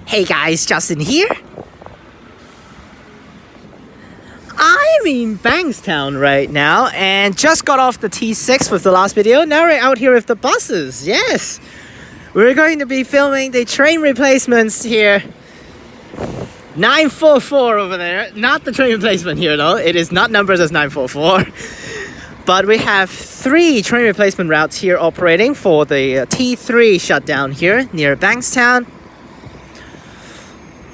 Hey guys, Justin here. I'm in Bankstown right now and just got off the T6 with the last video. Now we're out here with the buses. Yes, we're going to be filming the train replacements here. 944 over there. Not the train replacement here though. It is not numbers as 944. But we have 3 train replacement routes here operating for the T3 shutdown here near Bankstown.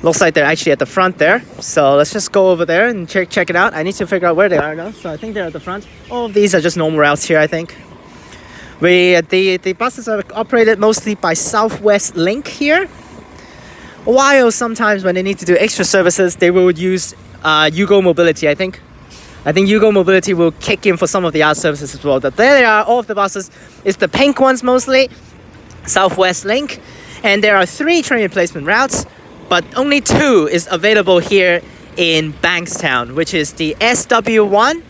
Looks like they're actually at the front there. So let's just go over there and check it out. I need to figure out where they are now. So I think they're at the front. All of these are just normal routes here, I think. The buses are operated mostly by Southwest Link here. While sometimes when they need to do extra services, they will use Yugo Mobility, I think. I think Yugo Mobility will kick in for some of the other services as well. But there they are, all of the buses. It's the pink ones mostly, Southwest Link. And there are 3 train replacement routes, but only 2 is available here in Bankstown, which is the SW1,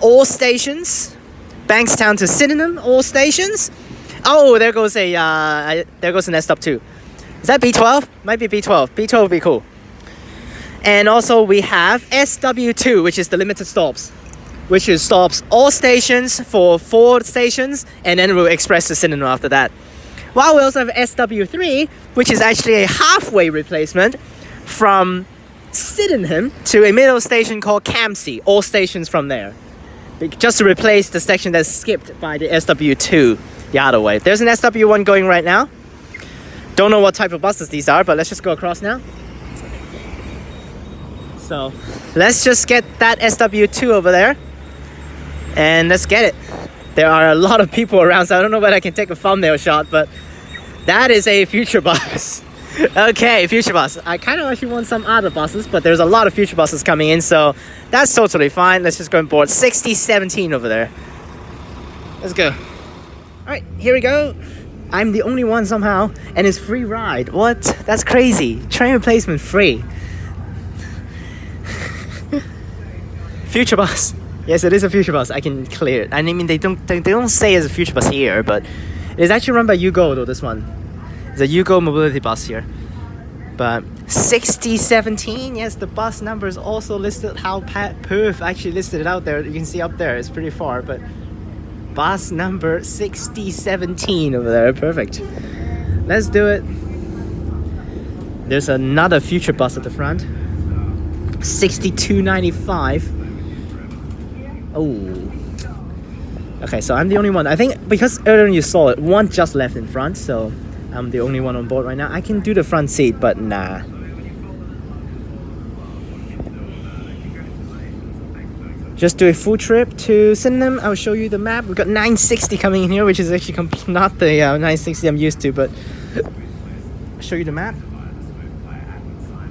all stations. Bankstown to Sydenham, all stations. Oh, there goes an SW2. Is that B12? Might be B12. B12 would be cool. And also we have SW2, which is the limited stops, which is stops all stations for 4 stations, and then we'll express to Sydenham after that. While we also have SW3, which is actually a halfway replacement from Sydenham to a middle station called Campsie, all stations from there. Just to replace the section that's skipped by the SW2 the other way. There's an SW1 going right now. Don't know what type of buses these are, but let's just go across now. So let's just get that SW2 over there and let's get it. There are a lot of people around, so I don't know whether I can take a thumbnail shot, but that is a future bus. Okay, future bus. I kind of actually want some other buses, but there's a lot of future buses coming in, so that's totally fine. Let's just go on board 6017 over there. Let's go. All right, here we go. I'm the only one somehow, and it's free ride. What? That's crazy. Train replacement free. Future bus. Yes, it is a future bus. I can clear it. I mean, they don't say it's a future bus here, but it is actually run by Yugo though. This one, it's a Yugo mobility bus here. But 6017. Yes, the bus number is also listed. How Perth actually listed it out there. You can see up there. It's pretty far, but bus number 6017 over there. Perfect. Let's do it. There's another future bus at the front. 6295. Oh. Okay, so I'm the only one. I think because earlier you saw it, one just left in front, so I'm the only one on board right now. I can do the front seat, but nah. Just do a full trip to Sydenham. I'll show you the map. We've got 960 coming in here, which is actually not the 960 I'm used to, but I'll show you the map.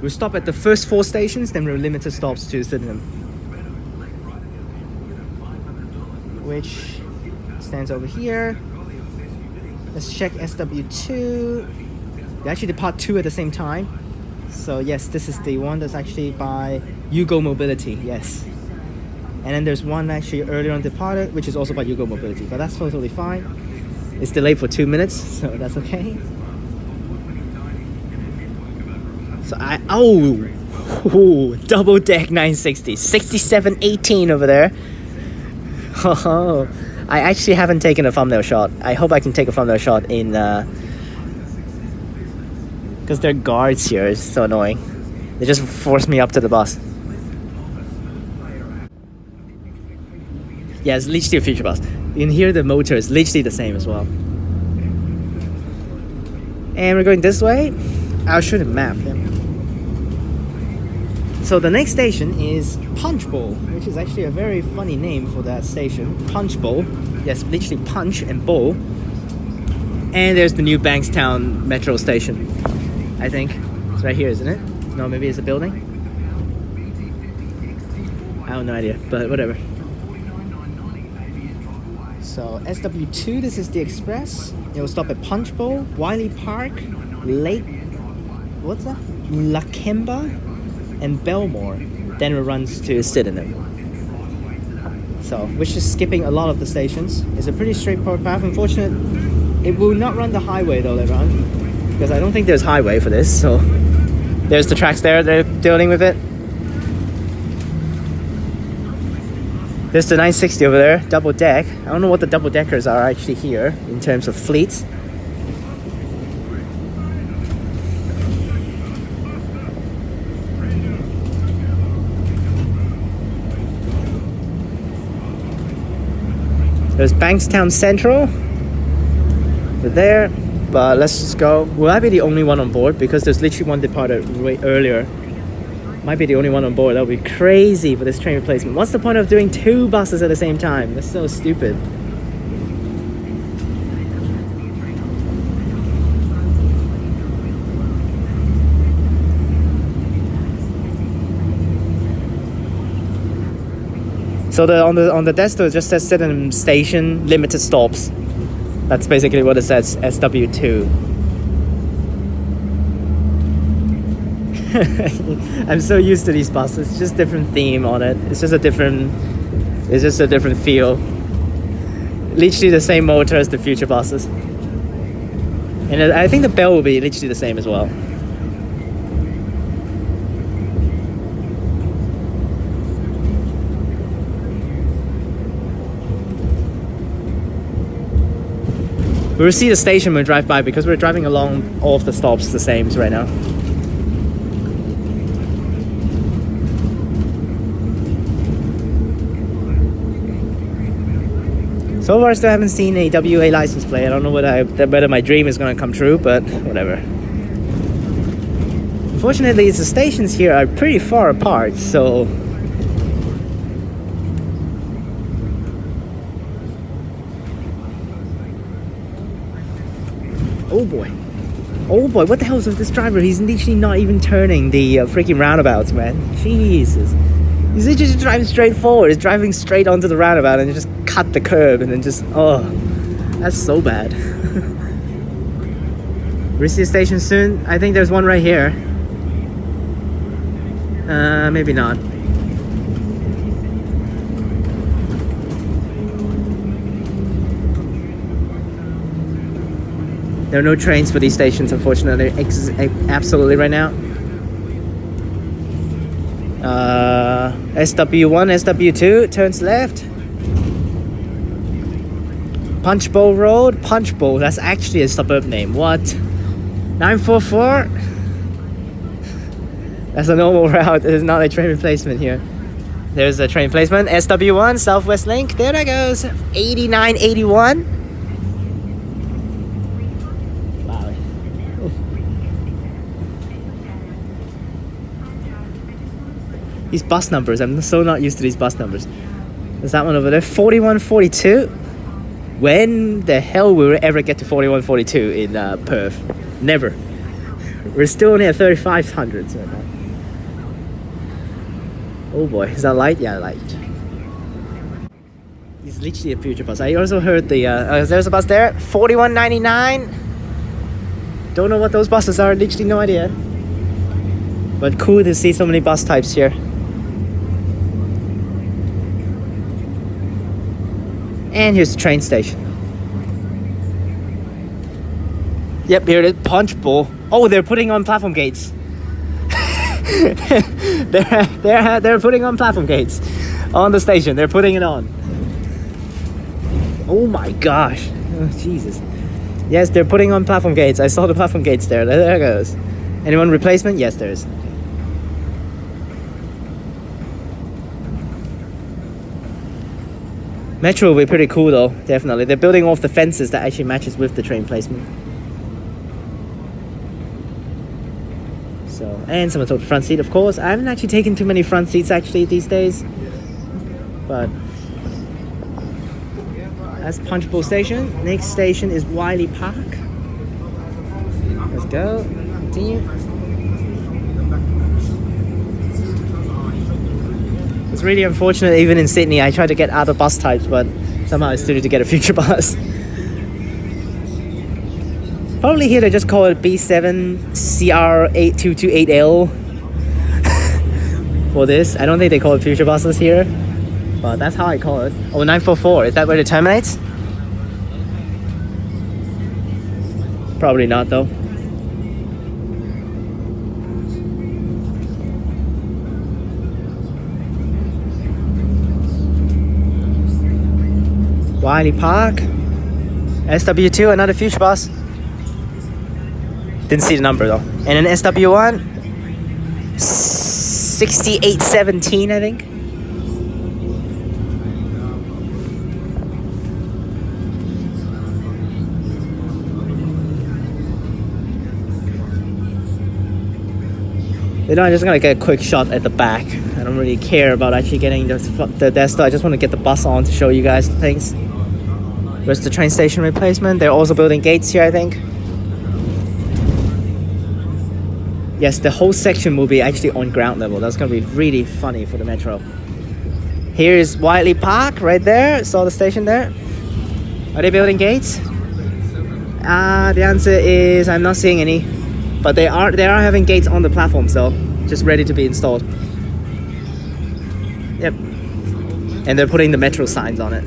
We'll stop at the first 4 stations, then we'll limited stops to Sydenham, which stands over here. Let's check SW2. They actually depart 2 at the same time. So yes, this is the one that's actually by Yugo Mobility, yes. And then there's one actually earlier on departed, which is also by Yugo Mobility, but that's totally fine. It's delayed for 2 minutes, so that's okay. So double deck 960, 6718 over there. Oh, I actually haven't taken a thumbnail shot. I hope I can take a thumbnail shot in because there are guards here. It's so annoying. They just forced me up to the bus. Yeah, it's literally a future bus. In here the motor is literally the same as well. And we're going this way. I'll show the map. Yeah. So the next station is Punchbowl, which is actually a very funny name for that station. Punchbowl. Yes, literally punch and bowl. And there's the new Bankstown metro station. I think it's right here, isn't it? No, maybe it's a building. I have no idea, but whatever. So SW2, this is the express. It will stop at Punchbowl, Wiley Park, Lakemba, and Belmore. Then it runs to Sydenham. So, which is skipping a lot of the stations. It's a pretty straightforward path. Unfortunately, it will not run the highway though later on, because I don't think there's highway for this. So There's the tracks there, they're dealing with it. There's the 960 over there, double deck. I don't know what the double deckers are actually here in terms of fleets. There's Bankstown Central over there, but let's just go. Will I be the only one on board? Because there's literally one departed way earlier. Might be the only one on board. That would be crazy for this train replacement. What's the point of doing 2 buses at the same time? That's so stupid. So on the desto it just says Sydenham Station, limited stops. That's basically what it says, SW2. I'm so used to these buses. It's just different theme on it. It's just a different feel. Literally the same motor as the future buses. And I think the bell will be literally the same as well. We'll see the station when we drive by because we're driving along all of the stops the same right now. So far, I still haven't seen a WA license plate. I don't know whether my dream is going to come true, but whatever. Unfortunately, the stations here are pretty far apart, so... Oh boy. Oh boy, what the hell is with this driver? He's literally not even turning the freaking roundabouts, man. Jesus. He's literally just driving straight forward. He's driving straight onto the roundabout and just cut the curb and then just... Oh, that's so bad. We'll see a station soon. I think there's one right here. Maybe not. There are no trains for these stations, unfortunately, absolutely right now. SW1, SW2, turns left. Punchbowl Road, Punchbowl, that's actually a suburb name. What? 944? That's a normal route, there's not a train replacement here. There's a train replacement, SW1, Southwest Link, there that goes. 8981. These bus numbers, I'm so not used to these bus numbers. There's that one over there, 4142. When the hell will we ever get to 4142 in Perth? Never. We're still only at 3500s right now. Oh boy, is that light? Yeah, light. It's literally a future bus. I also heard there's a bus there, 4199. Don't know what those buses are, literally no idea. But cool to see so many bus types here. And here's the train station. Yep, here it is, Punchbowl. Oh, they're putting on platform gates. they're putting on platform gates on the station. They're putting it on. Oh my gosh. Oh, Jesus. Yes, they're putting on platform gates. I saw the platform gates there. There it goes. Anyone replacement? Yes, there is. Metro will be pretty cool though, definitely. They're building off the fences that actually matches with the train placement. So, and someone took the front seat, of course. I haven't actually taken too many front seats actually these days. But that's Punchbowl Station. Next station is Wiley Park. Let's go. Continue. It's really unfortunate, even in Sydney, I tried to get other bus types, but somehow I still need to get a future bus. Probably here they just call it B7 CR8228L for this. I don't think they call it future buses here, but that's how I call it. Oh, 944, is that where it terminates? Probably not though. Wiley Park. SW2, another future bus. Didn't see the number though. And then SW1, 6817, I think. You know, I'm just gonna get a quick shot at the back. I don't really care about actually getting the desto. I just want to get the bus on to show you guys the things. Where's the train station replacement? They're also building gates here, I think. Yes, the whole section will be actually on ground level. That's gonna be really funny for the metro. Here is Wiley Park right there. Saw the station there. Are they building gates? The answer is I'm not seeing any. But they are having gates on the platform, so just ready to be installed. Yep. And they're putting the metro signs on it.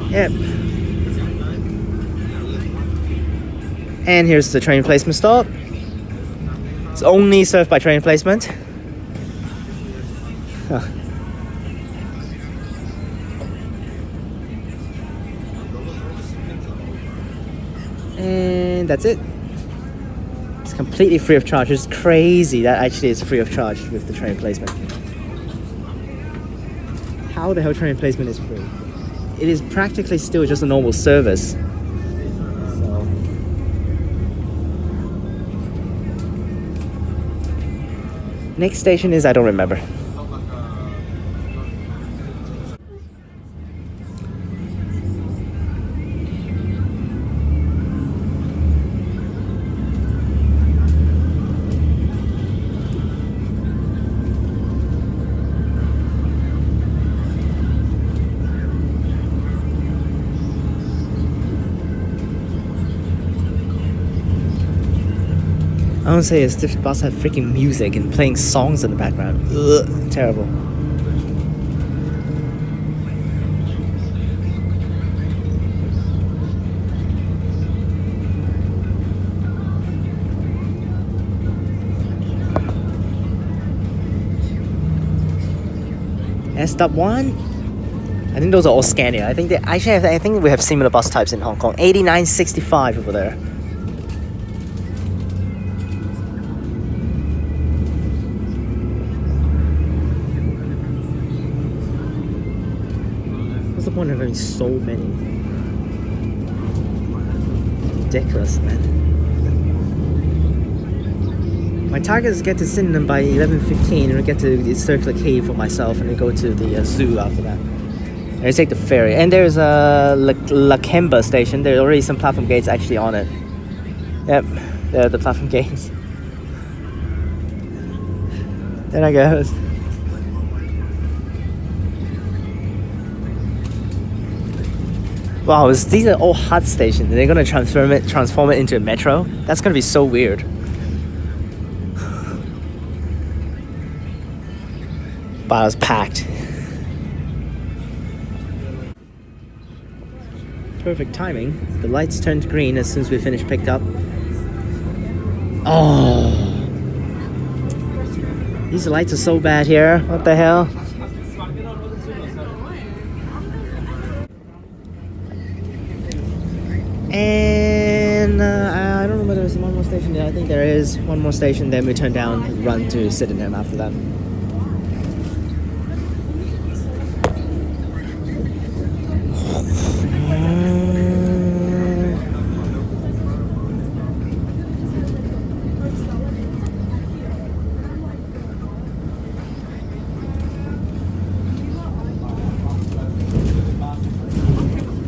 Yep. And here's the train replacement stop. It's only served by train replacement. Huh. And that's it. It's completely free of charge. It's crazy that actually it's free of charge with the train replacement. How the hell train replacement is free? It is practically still just a normal service. So. Next station is, I don't remember. I want to say is this bus had freaking music and playing songs in the background. Ugh, terrible. SW1. I think those are all Scania. I think they actually I think we have similar bus types in Hong Kong. 8965 over there. What's the point of having so many? Ridiculous, man. My target is to get to Sydenham by 11:15 and get to the Circular Quay for myself and then go to the zoo after that. And I take the ferry. And there's a Lakemba station. There are already some platform gates actually on it. Yep, there are the platform gates. There I goes. Wow, these are all hut stations. They're gonna transform it into a metro. That's gonna be so weird. But I was packed. Perfect timing. The lights turned green as soon as we finished picked up. Oh, these lights are so bad here. What the hell? And I don't know whether there's one more station there. I think there is one more station. Then we turn down and run to Sydenham after that.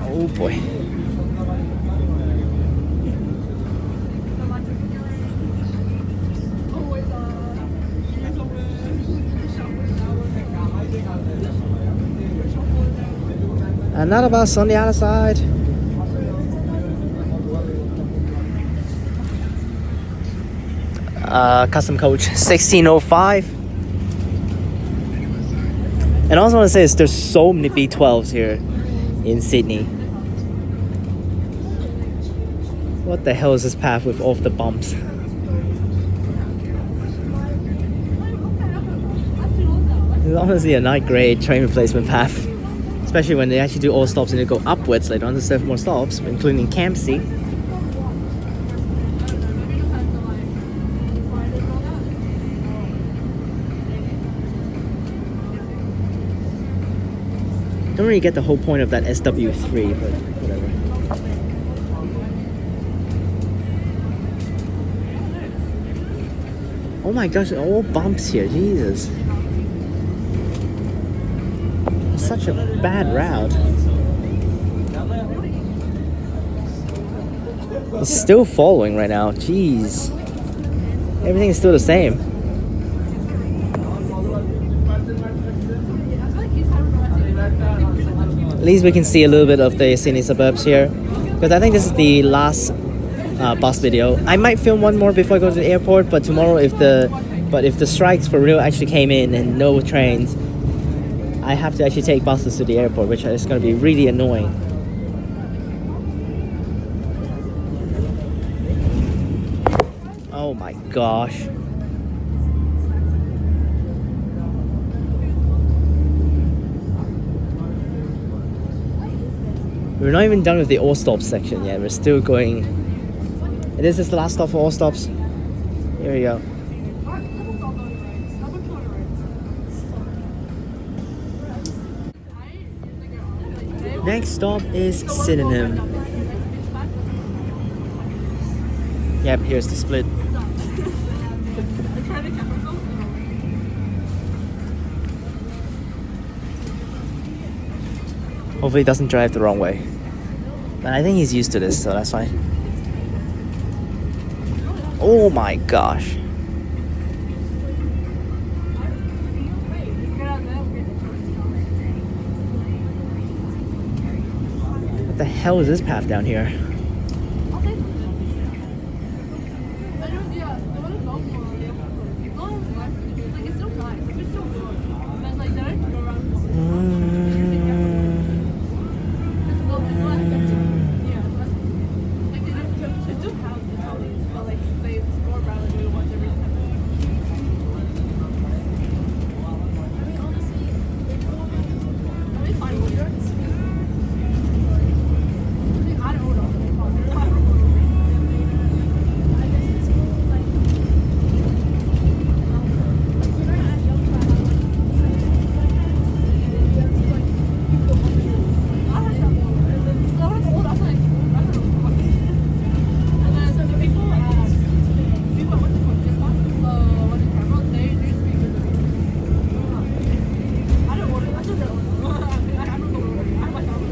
Oh boy. Another bus on the other side. Custom coach 1605. And I also want to say is there's so many B12s here in Sydney. What the hell is this path with all of the bumps? It's honestly a not great train replacement path, especially when they actually do all stops and they go upwards later on to serve more stops, including Campsie. Don't really get the whole point of that SW2, but whatever. Oh my gosh, all bumps here, Jesus. Such a bad route. It's still following right now, jeez. Everything is still the same. At least we can see a little bit of the Sydney suburbs here, because I think this is the last bus video. I might film one more before I go to the airport, but tomorrow if the strikes for real actually came in and no trains, I have to actually take buses to the airport, which is going to be really annoying. Oh my gosh. We're not even done with the all stops section yet. We're still going. This is the last stop for all stops. Here we go. Next stop is Sydenham. Yep, here's the split. Hopefully he doesn't drive the wrong way. But I think he's used to this, so that's fine. Oh my gosh. What the hell is this path down here?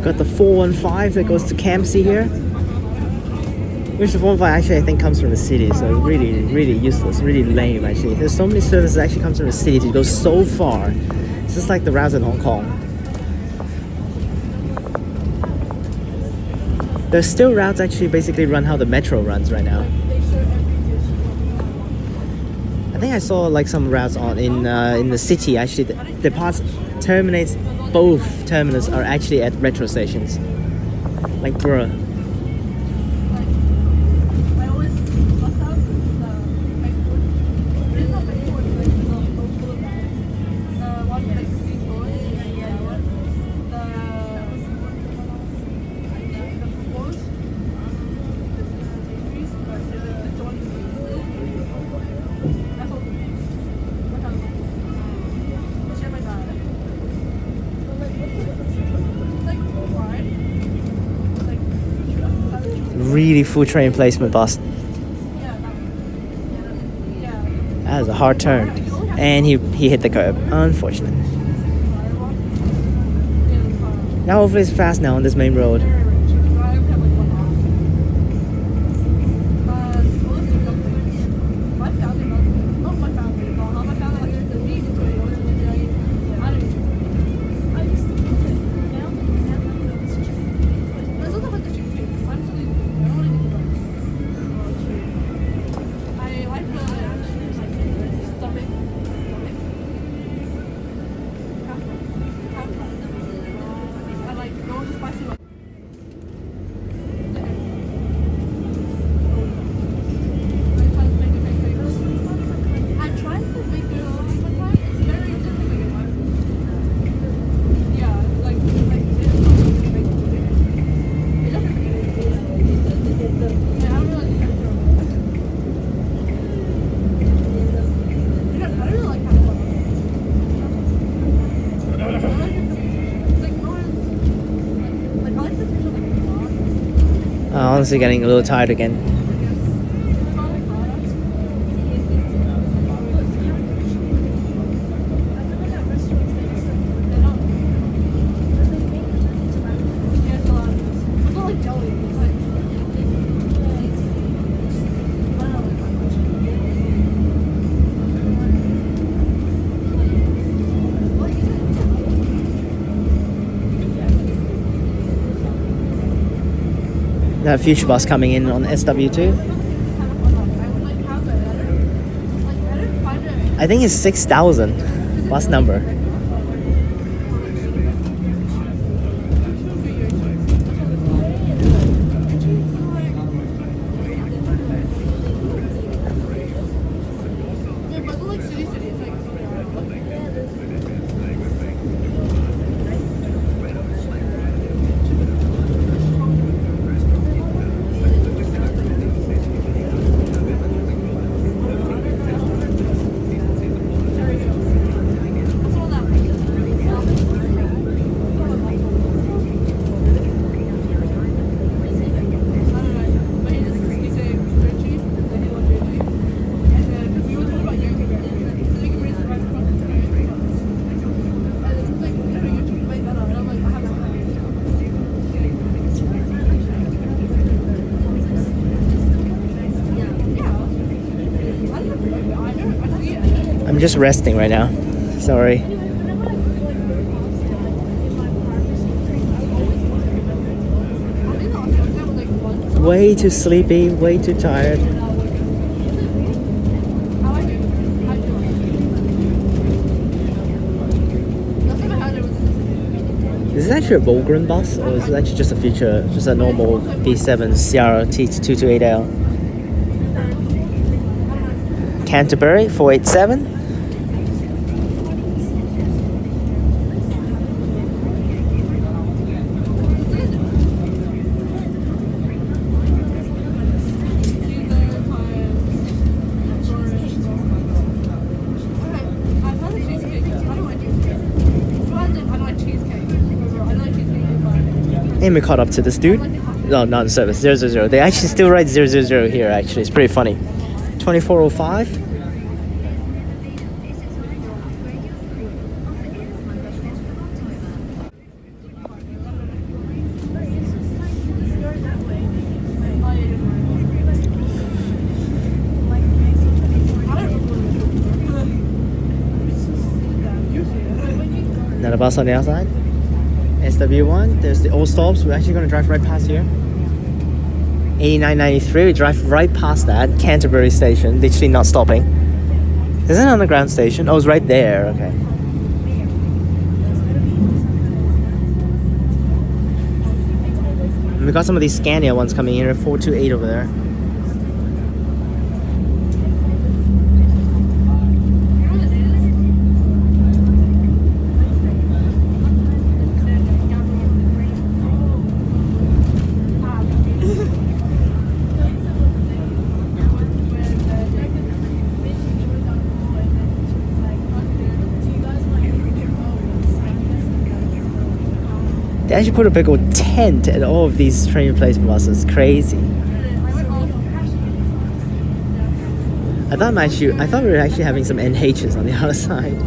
Got the 415 that goes to Campsie here. Which the 415 actually I think comes from the city, so really, really useless, really lame actually. There's so many services that actually comes from the city to go so far. It's just like the routes in Hong Kong. There's still routes actually basically run how the metro runs right now. I think I saw like some routes on in the city actually. The parts terminates. Both terminals are actually at retro stations. Like, bruh. Really full train placement bus. That was a hard turn. And he hit the curb. Unfortunate. Now hopefully it's fast now on this main road. Honestly getting a little tired again. That future bus coming in on SW2. I think it's 6,000 bus number. I'm just resting right now. Sorry. Way too sleepy, way too tired. Is this actually a Volgren bus, or is it actually just a future, just a normal B7 CRT 228L? Canterbury 487. And we caught up to this dude. No, not in service. 000. They actually still write 000 here. Actually, it's pretty funny. 2405. Another bus on the outside. SW1, there's the old stops. We're actually going to drive right past here. 8993, we drive right past that. Canterbury Station, literally not stopping. Is it an underground station? Oh, it's right there, okay. And we got some of these Scania ones coming here, 428 over there. They actually put a big old tent at all of these train replacement buses. Crazy. I thought we were actually having some NHs on the other side.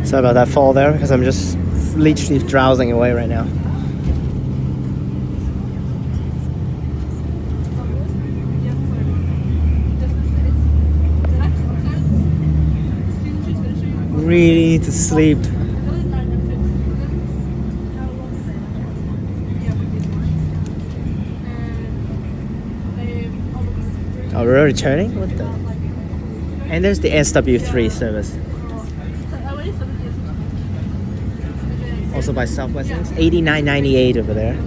Sorry about that fall there, because I'm just literally drowsing away right now. Really need to sleep. Oh, we're returning? What the? And there's the SW3 service. Also by Southwest. It's 89.98 over there.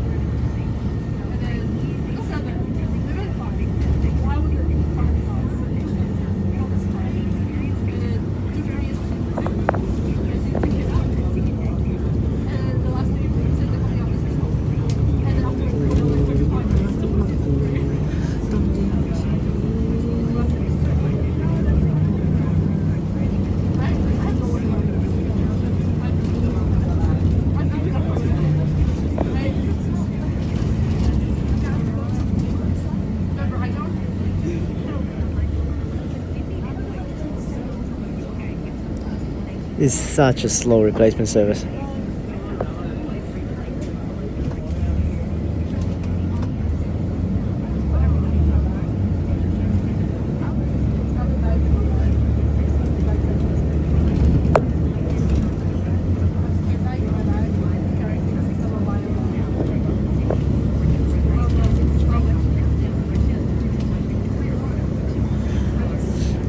It's such a slow replacement service.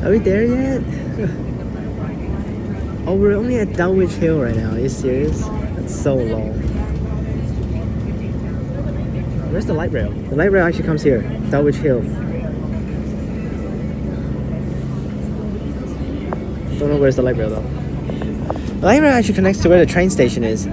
Are we there yet? Oh, we're only at Dulwich Hill right now. Are you serious? That's so long. Where's the light rail? The light rail actually comes here. Dulwich Hill. Don't know where's the light rail though. The light rail actually connects to where the train station is.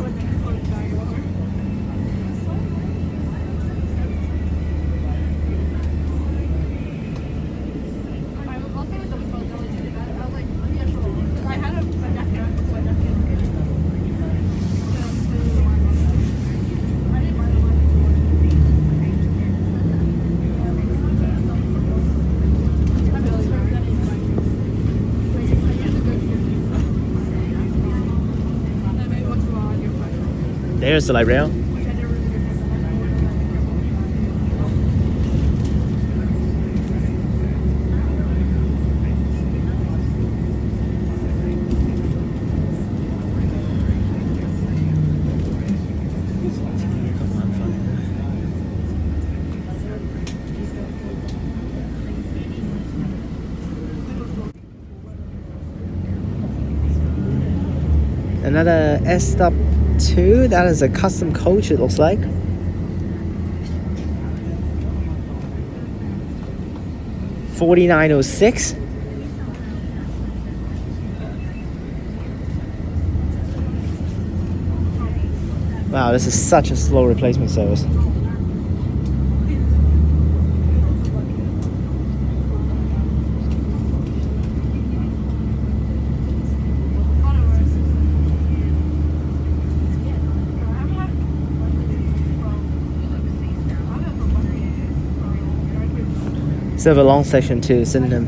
There's the light rail. Another SW2, that is a custom coach, it looks like. $49.06. Wow, this is such a slow replacement service. Still have a long section to Sydenham.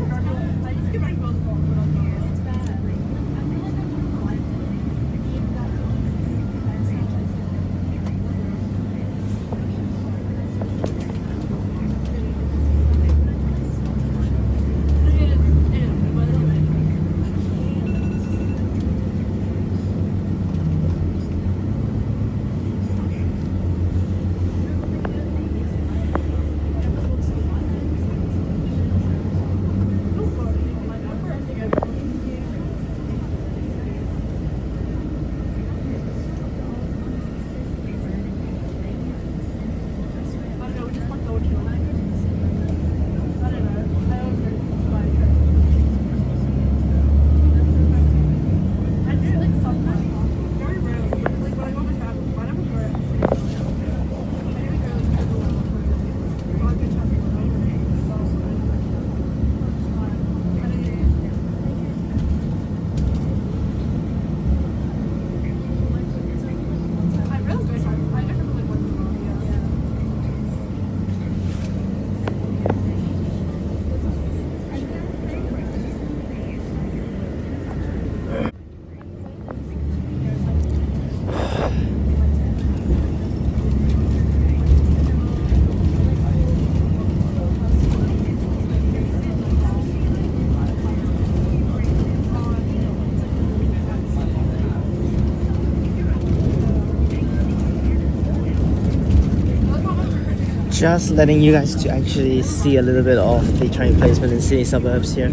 Just letting you guys to actually see a little bit of the train placement in city suburbs here.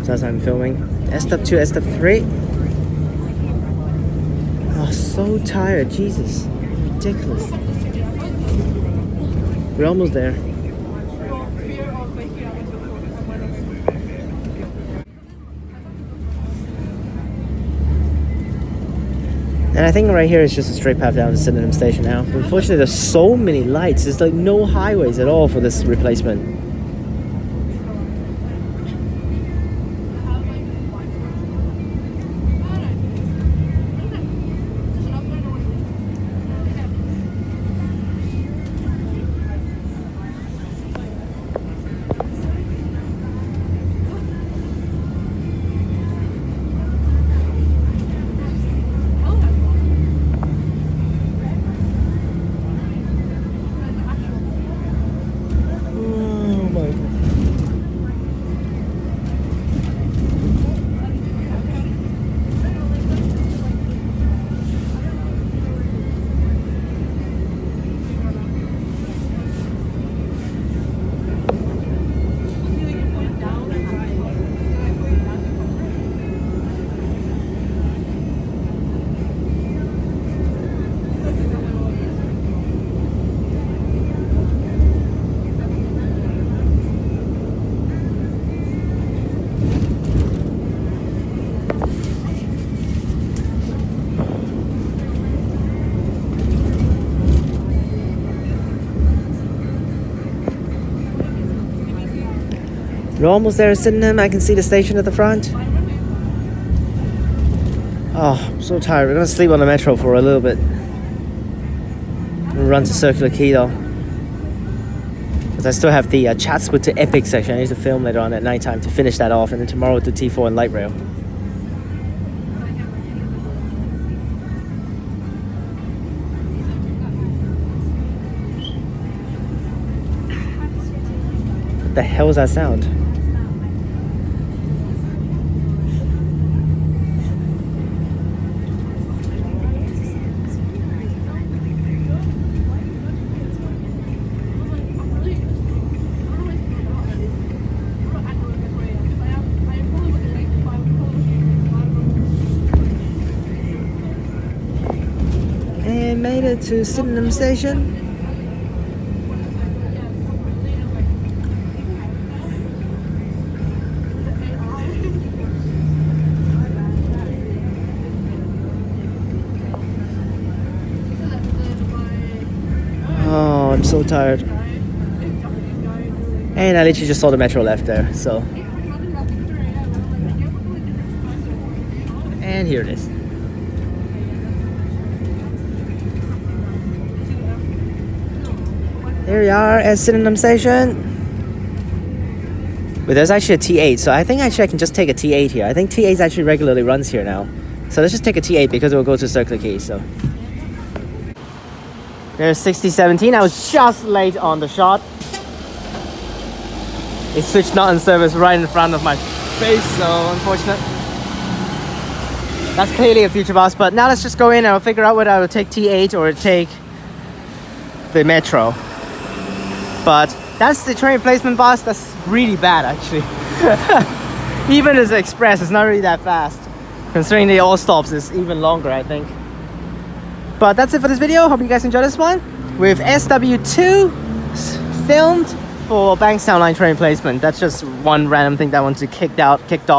So as I'm filming, SW2, SW3. Oh, so tired. Jesus. Ridiculous. We're almost there. And I think right here is just a straight path down to Sydenham Station now. But unfortunately, there's so many lights. There's like no highways at all for this replacement. We're almost there at Sydenham. I can see the station at the front. Oh, I'm so tired. We're gonna sleep on the metro for a little bit. We'll run to Circular Quay though, because I still have the Chatswood to Epic section I need to film later on at night time to finish that off, and then tomorrow to T4 and light rail. What the hell is that sound? And made it to Sydenham Station. Oh, I'm so tired. And I literally just saw the metro left there, so. And here it is. There we are at Sydenham Station. But there's actually a T8, so I think actually I can just take a T8 here. I think T8 actually regularly runs here now. So let's just take a T8 because it will go to Circular Quay, so. There's 6017. I was just late on the shot. It switched not in service right in front of my face, so unfortunate. That's clearly a future bus, but now let's just go in and I'll figure out whether I will take T8 or take the metro. But that's the train replacement bus. That's really bad actually. Even as express, it's not really that fast. Considering the all stops is even longer, I think. But that's it for this video. Hope you guys enjoyed this one. With SW2 filmed for Bankstown line train replacement. That's just one random thing that I want to ticked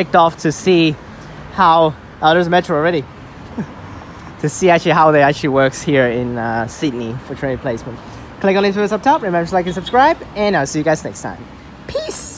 off to see how there's a metro already. To see actually how they actually works here in Sydney for train replacement. Click on the links up top. Remember to like and subscribe, and I'll see you guys next time. Peace.